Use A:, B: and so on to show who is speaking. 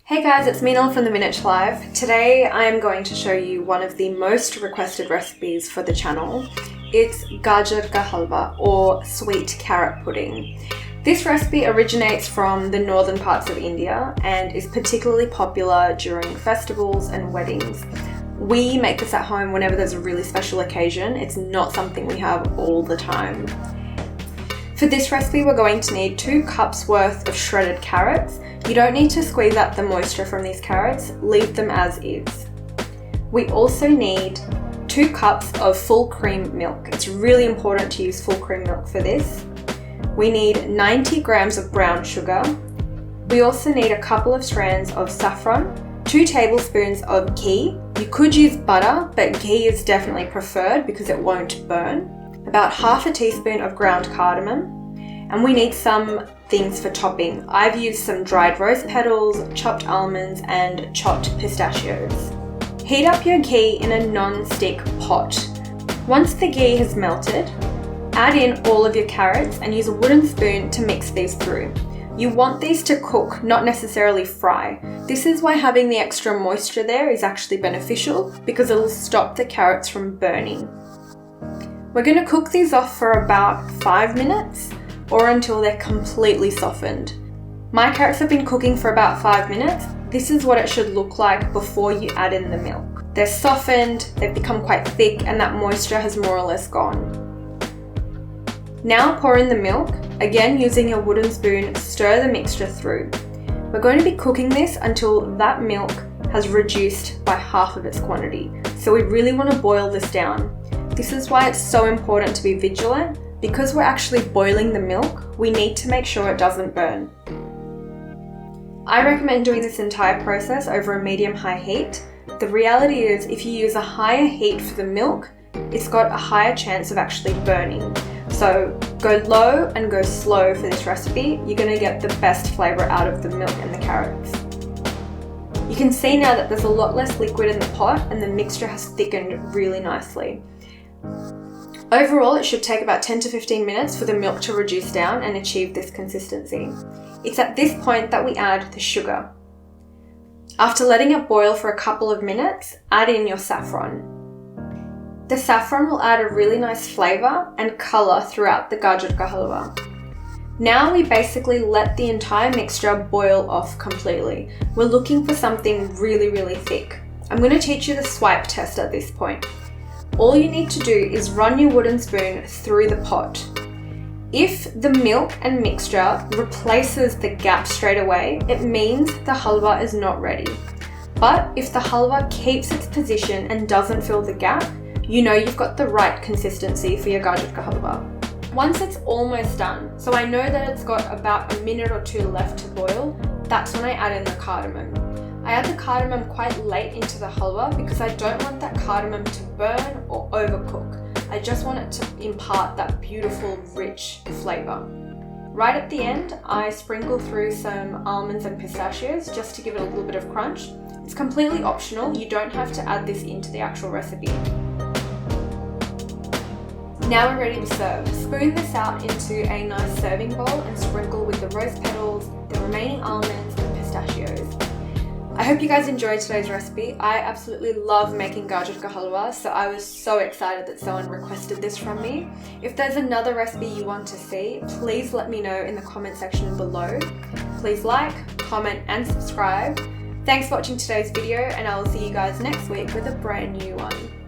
A: Hey guys, it's Meenal from the Minute Live. Today I am going to show you one of the most requested recipes for the channel. It's Gajar Ka Halwa, or sweet carrot pudding. This recipe originates from the northern parts of India and is particularly popular during festivals and weddings. We make this at home whenever there's a really special occasion. It's not something we have all the time. For this recipe, we're going to need 2 cups worth of shredded carrots. You don't need to squeeze out the moisture from these carrots, leave them as is. We also need 2 cups of full cream milk. It's really important to use full cream milk for this. We need 90 grams of brown sugar. We also need a couple of strands of saffron, 2 tablespoons of ghee. You could use butter, but ghee is definitely preferred because it won't burn. About half a teaspoon of ground cardamom. And we need some things for topping. I've used some dried rose petals, chopped almonds, and chopped pistachios. Heat up your ghee in a non-stick pot. Once the ghee has melted, add in all of your carrots and use a wooden spoon to mix these through. You want these to cook, not necessarily fry. This is why having the extra moisture there is actually beneficial because it'll stop the carrots from burning. We're going to cook these off for about 5 minutes or until they're completely softened. My carrots have been cooking for about 5 minutes. This is what it should look like before you add in the milk. They're softened, they've become quite thick, and that moisture has more or less gone. Now pour in the milk. Again, using your wooden spoon, stir the mixture through. We're going to be cooking this until that milk has reduced by half of its quantity. So we really want to boil this down. This is why it's so important to be vigilant. Because we're actually boiling the milk, we need to make sure it doesn't burn. I recommend doing this entire process over a medium-high heat. The reality is, if you use a higher heat for the milk, it's got a higher chance of actually burning. So go low and go slow for this recipe. You're going to get the best flavour out of the milk and the carrots. You can see now that there's a lot less liquid in the pot and the mixture has thickened really nicely. Overall, it should take about 10 to 15 minutes for the milk to reduce down and achieve this consistency. It's at this point that we add the sugar. After letting it boil for a couple of minutes, add in your saffron. The saffron will add a really nice flavour and colour throughout the Gajar Ka Halwa. Now we basically let the entire mixture boil off completely. We're looking for something really thick. I'm going to teach you the swipe test at this point. All you need to do is run your wooden spoon through the pot. If the milk and mixture replaces the gap straight away, it means the halwa is not ready. But if the halwa keeps its position and doesn't fill the gap, you know you've got the right consistency for your Gajar Ka Halwa. Once it's almost done, so I know that it's got about a minute or 2 left to boil, that's when I add in the cardamom. I add the cardamom quite late into the halwa because I don't want that cardamom to burn or overcook. I just want it to impart that beautiful, rich flavour. Right at the end, I sprinkle through some almonds and pistachios just to give it a little bit of crunch. It's completely optional, you don't have to add this into the actual recipe. Now we're ready to serve. Spoon this out into a nice serving bowl and sprinkle with the rose petals, the remaining almonds and pistachios. I hope you guys enjoyed today's recipe. I absolutely love making Gajar Ka Halwa, so I was so excited that someone requested this from me. If there's another recipe you want to see, please let me know in the comment section below. Please like, comment and subscribe. Thanks for watching today's video, and I will see you guys next week with a brand new one.